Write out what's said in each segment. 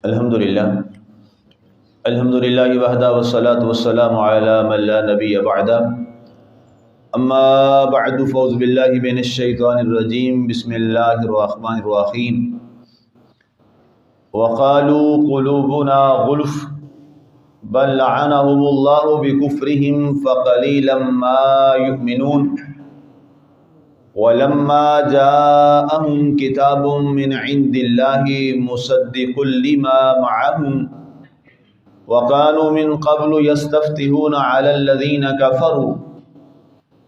الحمدللہ وحدہ والصلاة والسلام علی من لا نبی بعدہ اما بعد فاعوذ باللہ من الشیطان الرجیم بسم اللہ الرحمن الرحیم وقالوا قلوبنا غلف بل لعنهم اللہ بکفرهم فقلیلا ما یؤمنون ولما جاءهم كتاب من عند الله مصدق لما معهم وكانوا من قبل يستفتحون على الذين كفروا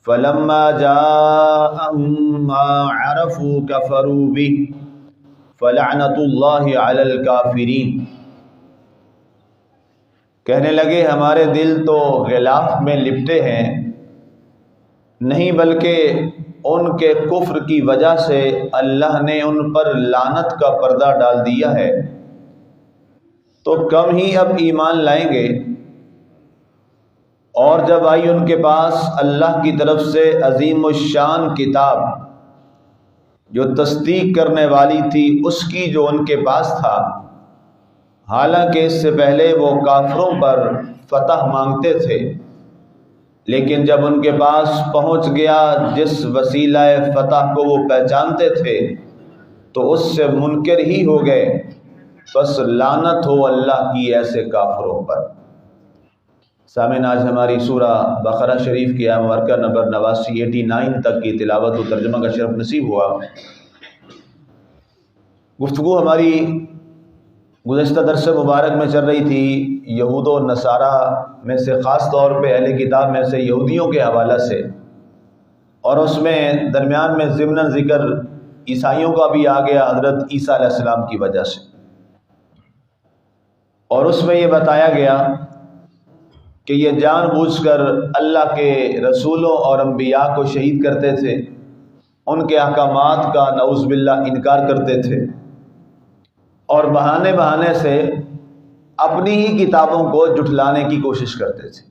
فلما جاءهم ما عرفوا كفروا به فلعنة الله على الكافرين۔ کہنے لگے ہمارے دل تو غلاف میں لپٹے ہیں، نہیں بلکہ ان کے کفر کی وجہ سے اللہ نے ان پر لعنت کا پردہ ڈال دیا ہے، تو کم ہی اب ایمان لائیں گے۔ اور جب آئی ان کے پاس اللہ کی طرف سے عظیم الشان کتاب جو تصدیق کرنے والی تھی اس کی جو ان کے پاس تھا، حالانکہ اس سے پہلے وہ کافروں پر فتح مانگتے تھے، لیکن جب ان کے پاس پہنچ گیا جس وسیلہ فتح کو وہ پہچانتے تھے تو اس سے منکر ہی ہو گئے، بس لعنت ہو اللہ کی ایسے کافروں پر۔ سامعین، آج ہماری سورہ بقرہ شریف کی آیت مبارکہ نمبر 89 تک کی تلاوت و ترجمہ کا شرف نصیب ہوا۔ گفتگو ہماری گزشتہ درس مبارک میں چل رہی تھی یہود و نصارہ میں سے، خاص طور پہ اہل کتاب میں سے یہودیوں کے حوالہ سے، اور اس میں درمیان میں ضمن ذکر عیسائیوں کا بھی آ گیا حضرت عیسیٰ علیہ السلام کی وجہ سے، اور اس میں یہ بتایا گیا کہ یہ جان بوجھ کر اللہ کے رسولوں اور انبیاء کو شہید کرتے تھے، ان کے احکامات کا نعوذ باللہ انکار کرتے تھے، اور بہانے سے اپنی ہی کتابوں کو جھٹلانے کی کوشش کرتے تھے۔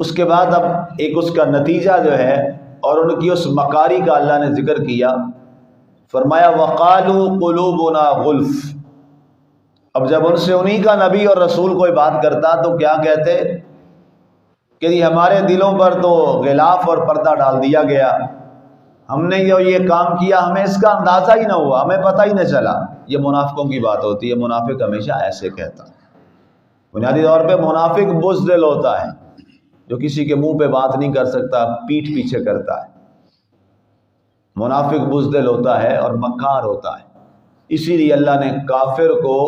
اس کے بعد اب ایک اس کا نتیجہ جو ہے اور ان کی اس مکاری کا اللہ نے ذکر کیا، فرمایا وَقَالُوا قُلُوبُنَا غُلْفٌ۔ اب جب ان سے انہی کا نبی اور رسول کوئی بات کرتا تو کیا کہتے کہ ہمارے دلوں پر تو غلاف اور پردہ ڈال دیا گیا، ہم نے یہ کام کیا، ہمیں اس کا اندازہ ہی نہ ہوا، ہمیں پتہ ہی نہ چلا۔ یہ منافقوں کی بات ہوتی ہے، منافق ہمیشہ ایسے کہتا ہے۔ بنیادی طور پہ منافق بزدل ہوتا ہے، جو کسی کے منہ پہ بات نہیں کر سکتا، پیٹھ پیچھے کرتا ہے۔ منافق بزدل ہوتا ہے اور مکار ہوتا ہے، اسی لیے اللہ نے کافر کو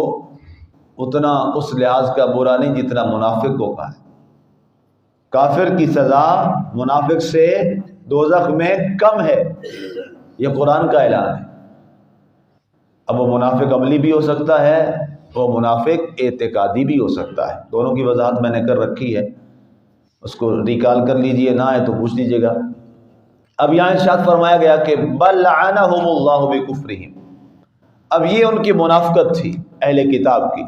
اتنا اس لحاظ کا برا نہیں جتنا منافق کو کہا ہے۔ کافر کی سزا منافق سے دوزخ میں کم ہے، یہ قرآن کا اعلان ہے۔ اب وہ منافق عملی بھی ہو سکتا ہے، وہ منافق اعتقادی بھی ہو سکتا ہے، دونوں کی وضاحت میں نے کر رکھی ہے، اس کو ریکال کر لیجئے، نہ ہے تو پوچھ لیجئے گا۔ اب یہاں ارشاد فرمایا گیا کہ بل لعنہم اللہ بکفرہم، اب یہ ان کی منافقت تھی اہل کتاب کی،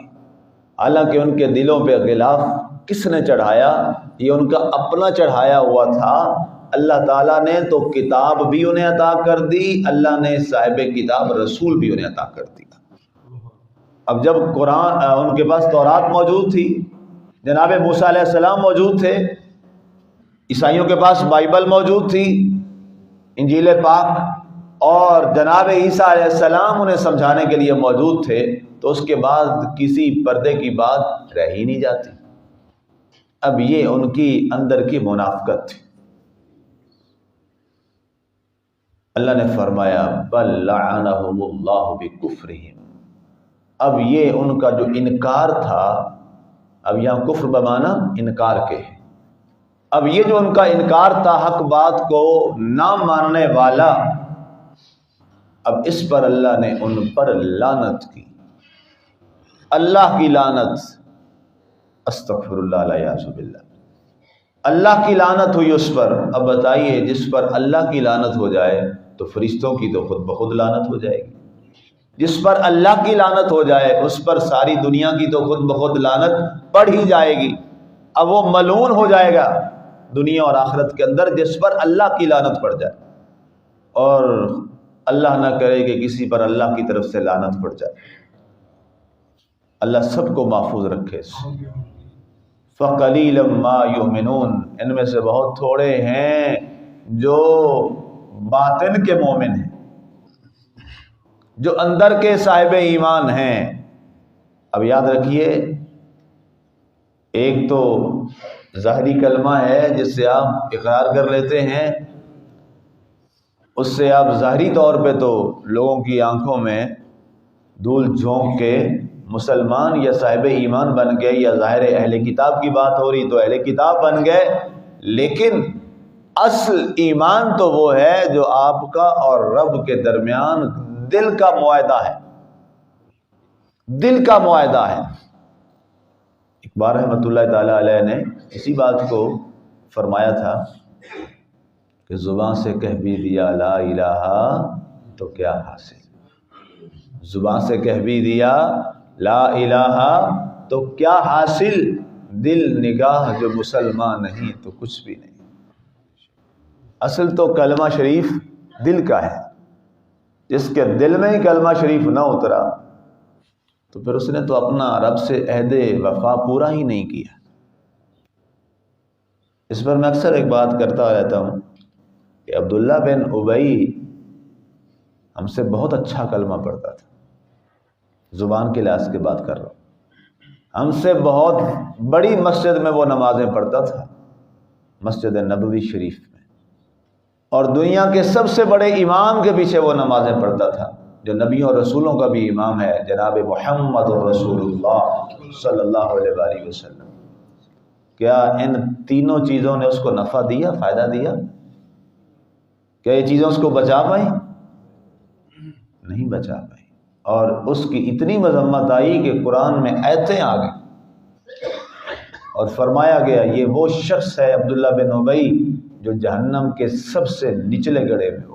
حالانکہ ان کے دلوں پہ غلاف کس نے چڑھایا؟ یہ ان کا اپنا چڑھایا ہوا تھا۔ اللہ تعالیٰ نے تو کتاب بھی انہیں عطا کر دی، اللہ نے صاحب کتاب رسول بھی انہیں عطا کر دیا۔ اب جب قرآن ان کے پاس تورات موجود تھی، جناب موسیٰ علیہ السلام موجود تھے، عیسائیوں کے پاس بائبل موجود تھی، انجیل پاک، اور جناب عیسیٰ علیہ السلام انہیں سمجھانے کے لیے موجود تھے، تو اس کے بعد کسی پردے کی بات رہ ہی نہیں جاتی۔ اب یہ ان کی اندر کی منافقت تھی۔ اللہ نے فرمایا بل لعنہم اللہ بکفرہم، اب یہ ان کا جو انکار تھا، اب یہاں کفر بمانا انکار کے ہے، اب یہ جو ان کا انکار تھا حق بات کو نہ ماننے والا، اب اس پر اللہ نے ان پر لعنت کی، اللہ کی لعنت، استغفر اللہ الیاذ باللہ، اللہ کی لعنت ہوئی اس پر۔ اب بتائیے جس پر اللہ کی لعنت ہو جائے تو فرشتوں کی تو خود بخود لعنت ہو جائے گی، جس پر اللہ کی لعنت ہو جائے اس پر ساری دنیا کی تو خود بخود لعنت پڑ ہی جائے گی۔ اب وہ ملعون ہو جائے گا دنیا اور آخرت کے اندر جس پر اللہ کی لعنت پڑ جائے، اور اللہ نہ کرے کہ کسی پر اللہ کی طرف سے لعنت پڑ جائے۔ اللہ سب کو محفوظ رکھے. فَقَلِيلًا مَا يُؤْمِنُونَ، ان میں سے بہت تھوڑے ہیں جو باطن کے مومن ہیں، جو اندر کے صاحب ایمان ہیں. اب یاد رکھیے، ایک تو ظاہری کلمہ ہے جس سے آپ اقرار کر لیتے ہیں، اس سے آپ ظاہری طور پہ تو لوگوں کی آنکھوں میں دھول جھونک کے مسلمان یا صاحب ایمان بن گئے، یا ظاہر اہل کتاب کی بات ہو رہی تو اہل کتاب بن گئے، لیکن اصل ایمان تو وہ ہے جو آپ کا اور رب کے درمیان دل کا معاہدہ ہے. دل کا معاہدہ ہے. اقبال رحمۃ اللہ تعالی علیہ نے اسی بات کو فرمایا تھا کہ زبان سے کہہ بھی دیا لا الہ تو کیا حاصل. زبان سے کہہ بھی دیا لا الہ تو کیا حاصل، دل نگاہ جو مسلمان نہیں تو کچھ بھی نہیں. اصل تو کلمہ شریف دل کا ہے. جس کے دل میں ہی کلمہ شریف نہ اترا تو پھر اس نے تو اپنا رب سے عہد وفا پورا ہی نہیں کیا. اس پر میں اکثر ایک بات کرتا رہتا ہوں کہ عبداللہ بن ابی ہم سے بہت اچھا کلمہ پڑھتا تھا، زبان کے لحاظ کے بات کر رہا ہوں. ہم سے بہت بڑی مسجد میں وہ نمازیں پڑھتا تھا، مسجد نبوی شریف میں، اور دنیا کے سب سے بڑے امام کے پیچھے وہ نمازیں پڑھتا تھا جو نبیوں اور رسولوں کا بھی امام ہے، جناب محمد رسول اللہ صلی اللہ علیہ وآلہ وسلم. کیا ان تینوں چیزوں نے اس کو نفع دیا، فائدہ دیا؟ کیا یہ چیزیں اس کو بچا پائیں؟ نہیں بچا پائیں. اور اس کی اتنی مذمت آئی کہ قرآن میں آیتیں آ گئیں اور فرمایا گیا یہ وہ شخص ہے عبداللہ بن ابی جو جہنم کے سب سے نچلے گڑھے میں ہو.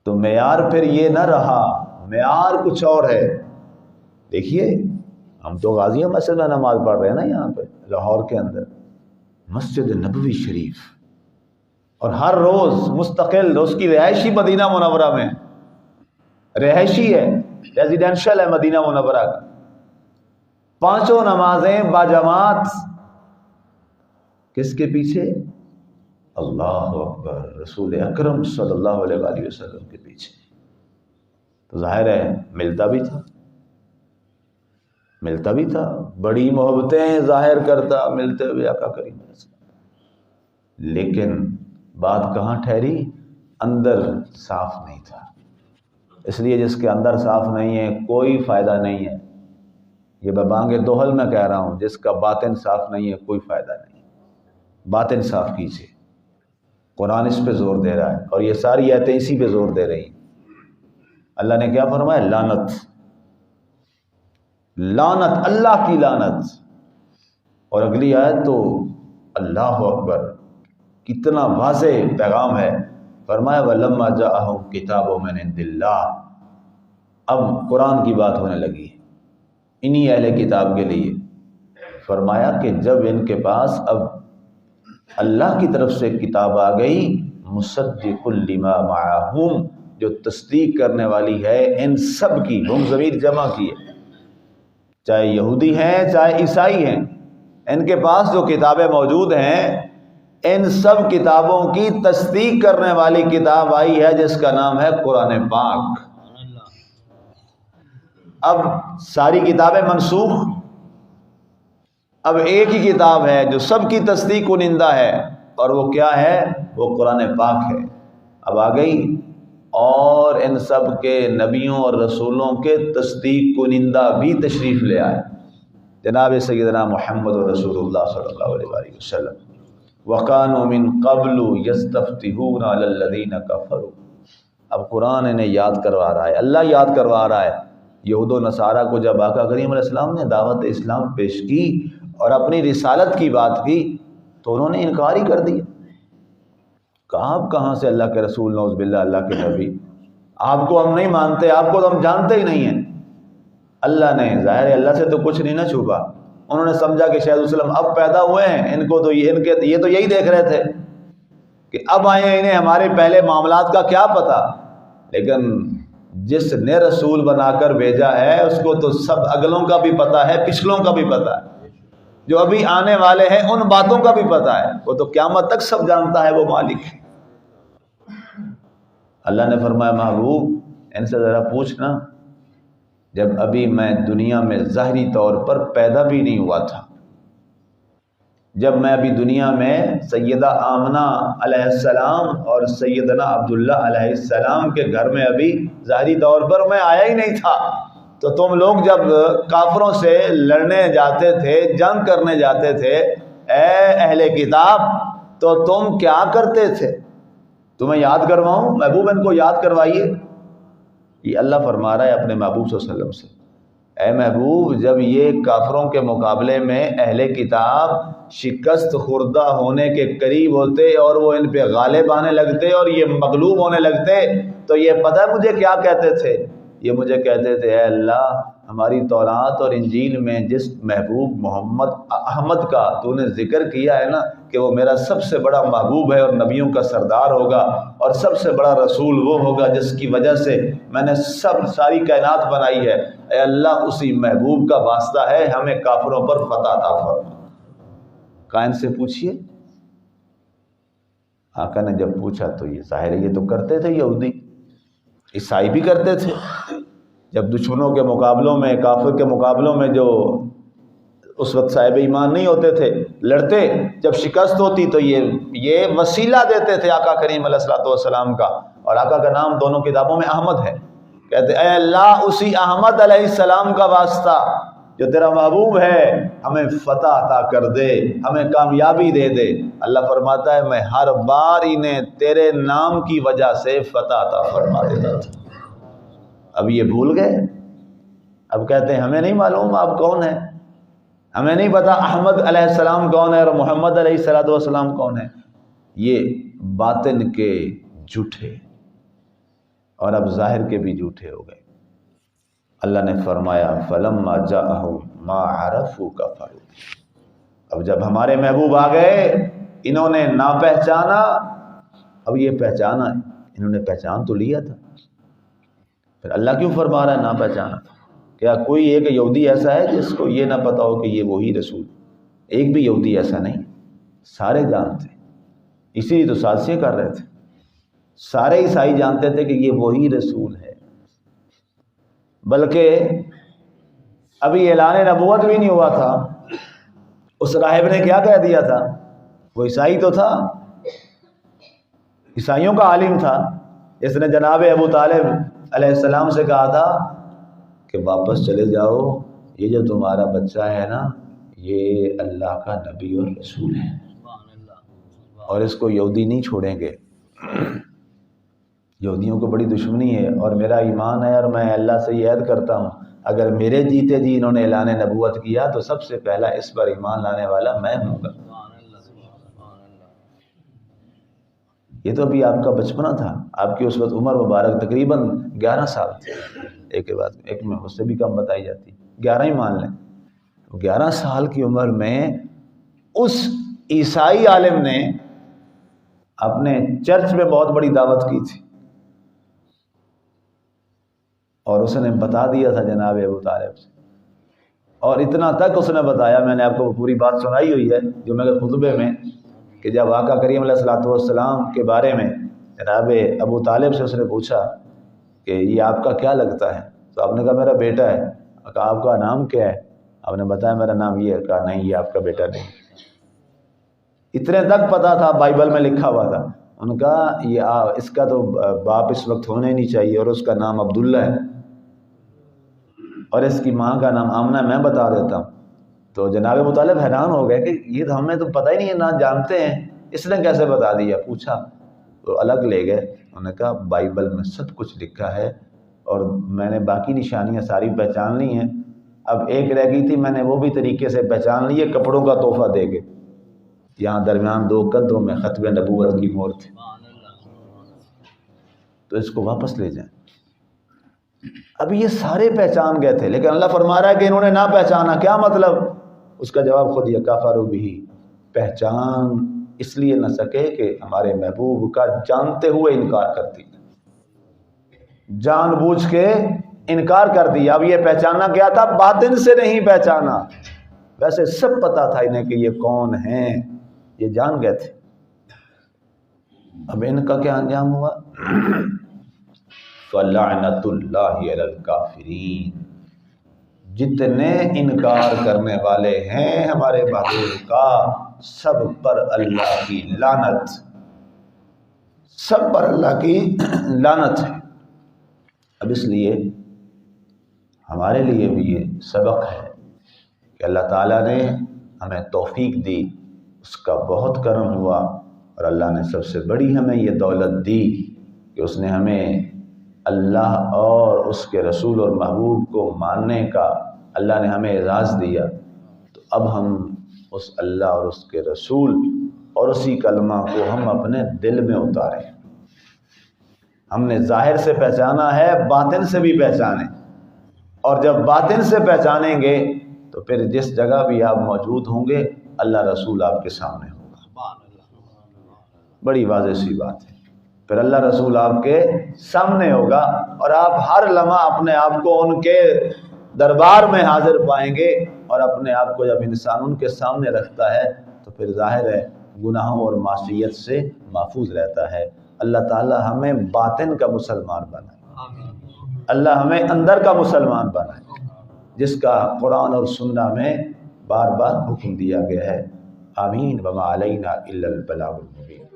تو معیار پھر یہ نہ رہا، معیار کچھ اور ہے. دیکھیے ہم تو غازیہ مسجد میں نماز پڑھ رہے ہیں نا، یہاں پہ لاہور کے اندر مسجد نبوی شریف، اور ہر روز مستقل اس کی رہائشی مدینہ منورہ میں رہائشی ہے، ریزیڈینشل ہے مدینہ منورہ کا. 5 نمازیں باجماعت، کس کے پیچھے؟ اللہ اکبر، رسول اکرم صلی اللہ علیہ وآلہ وسلم کے پیچھے. تو ظاہر ہے ملتا بھی تھا، بڑی محبتیں ظاہر کرتا ملتے ہوئے آقا کریم صلی اللہ علیہ وسلم. لیکن بات کہاں ٹھہری؟ اندر صاف نہیں تھا. اس لیے جس کے اندر صاف نہیں ہے کوئی فائدہ نہیں ہے. یہ ببانگ دوحل میں کہہ رہا ہوں، جس کا باطن صاف نہیں ہے کوئی فائدہ نہیں. باطن صاف کیجیے. قرآن اس پہ زور دے رہا ہے، اور یہ ساری آیتیں اسی پہ زور دے رہی ہیں. اللہ نے کیا فرمایا؟ لعنت، لعنت، اللہ کی لعنت. اور اگلی آیت تو اللہ اکبر، کتنا واضح پیغام ہے. فرمایا وَلَمَّا جَاءَهُمْ كِتَابٌ مِّنْ عِندِ اللَّهِ. اب قرآن کی بات ہونے لگی انہی اہل کتاب کے لیے. فرمایا کہ جب ان کے پاس اب اللہ کی طرف سے کتاب آ گئی، مصدق لما معہم، جو تصدیق کرنے والی ہے ان سب کی، ہم ضمیر جمع کی ہے، چاہے یہودی ہیں چاہے عیسائی ہیں، ان کے پاس جو کتابیں موجود ہیں ان سب کتابوں کی تصدیق کرنے والی کتاب آئی ہے جس کا نام ہے قرآن پاک. اب ساری کتابیں منسوخ، اب ایک ہی کتاب ہے جو سب کی تصدیق کنندہ ہے، اور وہ کیا ہے؟ وہ قرآن پاک ہے. اب آ گئی، اور ان سب کے نبیوں اور رسولوں کے تصدیق کنندہ بھی تشریف لے آئے، جناب سیدنا محمد رسول اللہ صلی اللہ علیہ وآلہ وسلم. وَقَانُوا مِن قَبْلُ يَسْتَفْتِحُونَ عَلَى الَّذِينَ كَفَرُوا. اب قرآن انہیں یاد کروا رہا ہے، اللہ یاد کروا رہا ہے. یہود و نصارہ کو جب آقا کریم علیہ السلام نے دعوت اسلام پیش کی اور اپنی رسالت کی بات کی تو انہوں نے انکار ہی کر دیا. کہا آپ کہاں سے اللہ کے رسول، نعوذ باللہ اللہ کے نبی، آپ کو ہم نہیں مانتے، آپ کو تو ہم جانتے ہی نہیں ہیں. اللہ نے ظاہر ہے اللہ سے تو کچھ نہیں نہ چھپا. انہوں نے سمجھا کہ شاید وسلم اب پیدا ہوئے ہیں، ان کو تو یہ تو یہی دیکھ رہے تھے کہ اب آئے ہیں، انہیں ہمارے پہلے معاملات کا کیا پتہ. لیکن جس نے رسول بنا کر بھیجا ہے اس کو تو سب اگلوں کا بھی پتہ ہے، پچھلوں کا بھی پتہ ہے، جو ابھی آنے والے ہیں ان باتوں کا بھی پتہ ہے، وہ تو قیامت تک سب جانتا ہے، وہ مالک ہے۔ اللہ نے فرمایا محبوب ان سے ذرا پوچھنا، جب ابھی میں دنیا میں ظاہری طور پر پیدا بھی نہیں ہوا تھا، جب میں ابھی دنیا میں سیدہ آمنہ علیہ السلام اور سیدنا عبداللہ علیہ السلام کے گھر میں ابھی ظاہری طور پر میں آیا ہی نہیں تھا، تو تم لوگ جب کافروں سے لڑنے جاتے تھے، جنگ کرنے جاتے تھے، اے اہل کتاب، تو تم کیا کرتے تھے؟ تمہیں یاد کرواؤں؟ محبوب ان کو یاد کروائیے۔ یہ اللہ فرما رہا ہے اپنے محبوب صلی اللہ علیہ وسلم سے، اے محبوب جب یہ کافروں کے مقابلے میں اہل کتاب شکست خوردہ ہونے کے قریب ہوتے اور وہ ان پہ غالب آنے لگتے اور یہ مغلوب ہونے لگتے، تو یہ پتہ ہے مجھے کیا کہتے تھے؟ یہ مجھے کہتے تھے اے اللہ ہماری تورات اور انجیل میں جس محبوب محمد احمد کا تو نے ذکر کیا ہے نا کہ وہ میرا سب سے بڑا محبوب ہے اور نبیوں کا سردار ہوگا اور سب سے بڑا رسول وہ ہوگا جس کی وجہ سے میں نے ساری کائنات بنائی ہے، اے اللہ اسی محبوب کا واسطہ ہے ہمیں کافروں پر فتح عطا فرما۔ کائن سے پوچھئے، آقا نے جب پوچھا تو یہ ظاہر ہے یہ تو کرتے تھے، یہودی عیسائی بھی کرتے تھے، جب دشمنوں کے مقابلوں میں کافر کے مقابلوں میں جو اس وقت صاحب ایمان نہیں ہوتے تھے لڑتے، جب شکست ہوتی تو یہ وسیلہ دیتے تھے آقا کریم علیہ الصلوۃ والسلام کا، اور آقا کا نام دونوں کتابوں میں احمد ہے، کہتے اے اللہ اسی احمد علیہ السلام کا واسطہ جو تیرا محبوب ہے ہمیں فتح عطا کر دے، ہمیں کامیابی دے دے۔ اللہ فرماتا ہے میں ہر بار انہیں تیرے نام کی وجہ سے فتح عطا فرما دیتا تھا۔ اب یہ بھول گئے، اب کہتے ہیں ہمیں نہیں معلوم آپ کون ہیں، ہمیں نہیں پتا احمد علیہ السلام کون ہے اور محمد علیہ السلام کون ہے۔ یہ باطن کے جھوٹے اور اب ظاہر کے بھی جھوٹے ہو گئے۔ اللہ نے فرمایا فلما جاءہم ما عرفوا کفروا، اب جب ہمارے محبوب آ گئے انہوں نے نہ پہچانا، اب یہ پہچانا ہے، انہوں نے پہچان تو لیا تھا، پھر اللہ کیوں فرما رہا ہے نہ پہچانا؟ کیا کوئی ایک یہودی ایسا ہے جس کو یہ نہ پتا ہو کہ یہ وہی رسول؟ ایک بھی یہودی ایسا نہیں، سارے جانتے، اسی لیے تو سازشیں کر رہے تھے، سارے عیسائی جانتے تھے کہ یہ وہی رسول ہے، بلکہ ابھی اعلان نبوت بھی نہیں ہوا تھا، اس راہب نے کیا کہہ دیا تھا؟ وہ عیسائی تو تھا، عیسائیوں کا عالم تھا، اس نے جناب ابو طالب علیہ السلام سے کہا تھا کہ واپس چلے جاؤ، یہ جو تمہارا بچہ ہے نا یہ اللہ کا نبی اور رسول ہے، اور اس کو یہودی نہیں چھوڑیں گے، یہودیوں کو بڑی دشمنی ہے، اور میرا ایمان ہے اور میں اللہ سے یہ عہد کرتا ہوں اگر میرے جیتے جی انہوں نے اعلان نبوت کیا تو سب سے پہلا اس پر ایمان لانے والا میں ہوں گا۔ یہ تو ابھی آپ کا بچپنا تھا، آپ کی اس وقت عمر مبارک تقریباً 11 سال تھی، ایک کے بعد ایک میں اس سے بھی کم بتائی جاتی، 11 ہی مان لیں۔ 11 سال کی عمر میں اس عیسائی عالم نے اپنے چرچ میں بہت بڑی دعوت کی تھی، اور اس نے بتا دیا تھا جناب ابو طالب سے، اور اتنا تک اس نے بتایا، میں نے آپ کو پوری بات سنائی ہوئی ہے جو میرے خطبے میں، کہ جب آقا کریم علیہ الصلوۃ والسلام کے بارے میں جناب ابو طالب سے اس نے پوچھا کہ یہ آپ کا کیا لگتا ہے، تو آپ نے کہا میرا بیٹا ہے، کہا آپ کا نام کیا ہے، آپ نے بتایا میرا نام یہ ہے، کہا نہیں یہ آپ کا بیٹا نہیں۔ اتنے تک پتا تھا، بائبل میں لکھا ہوا تھا، ان کا یہ اس کا تو باپ اس وقت ہونا ہی نہیں چاہیے، اور اس کا نام عبداللہ ہے، اور اس کی ماں کا نام آمنہ، میں بتا دیتا ہوں۔ تو جناب ابو طالب حیران ہو گئے کہ یہ تو ہمیں تو پتہ ہی نہیں ہے، نہ جانتے ہیں، اس نے کیسے بتا دیا؟ پوچھا تو الگ لے گئے، انہوں نے کہا بائبل میں سب کچھ لکھا ہے اور میں نے باقی نشانیاں ساری پہچان لی ہیں، اب ایک رہ گئی تھی میں نے وہ بھی طریقے سے پہچان لی ہے، کپڑوں کا تحفہ دے کے، یہاں درمیان 2 کندھوں میں ختم نبوت کی مہر تھی، تو اس کو واپس لے جائیں۔ اب یہ سارے پہچان گئے تھے، لیکن اللہ فرما رہا ہے کہ انہوں نے نہ پہچانا، کیا مطلب؟ اس کا جواب خود یہ کفروا بھی، پہچان اس لیے نہ سکے کہ ہمارے محبوب کا جانتے ہوئے انکار کرتی۔ جان بوجھ کے انکار کر دیا. اب یہ پہچانا گیا تھا، باطن سے نہیں پہچانا. ویسے سب پتا تھا انہیں کہ یہ کون ہیں، یہ جان گئے تھے. اب ان کا کیا انجام ہوا؟ فَلَعْنَةُ اللَّهِ عَلَى الْكَافِرِينَ. جتنے انکار کرنے والے ہیں ہمارے محبوب کا، سب پر اللہ کی لعنت، سب پر اللہ کی لعنت ہے. اب اس لیے ہمارے لیے بھی یہ سبق ہے کہ اللہ تعالیٰ نے ہمیں توفیق دی، اس کا بہت کرم ہوا، اور اللہ نے سب سے بڑی ہمیں یہ دولت دی کہ اس نے ہمیں اللہ اور اس کے رسول اور محبوب کو ماننے کا اللہ نے ہمیں اعزاز دیا. تو اب ہم اس اللہ اور اس کے رسول اور اسی کلمہ کو ہم اپنے دل میں اتاریں. ہم نے ظاہر سے پہچانا ہے، باطن سے بھی پہچانیں، اور جب باطن سے پہچانیں گے تو پھر جس جگہ بھی آپ موجود ہوں گے اللہ رسول آپ کے سامنے ہوگا. بڑی واضح سی بات ہے. پھر اللہ رسول آپ کے سامنے ہوگا اور آپ ہر لمحہ اپنے آپ کو ان کے دربار میں حاضر پائیں گے. اور اپنے آپ کو جب انسان ان کے سامنے رکھتا ہے تو پھر ظاہر ہے گناہوں اور معصیت سے محفوظ رہتا ہے. اللہ تعالی ہمیں باطن کا مسلمان بنائے، اللہ ہمیں اندر کا مسلمان بنائے، جس کا قرآن اور سنہ میں بار بار حکم دیا گیا ہے. آمین. وما علینا الا البلاغ المبین.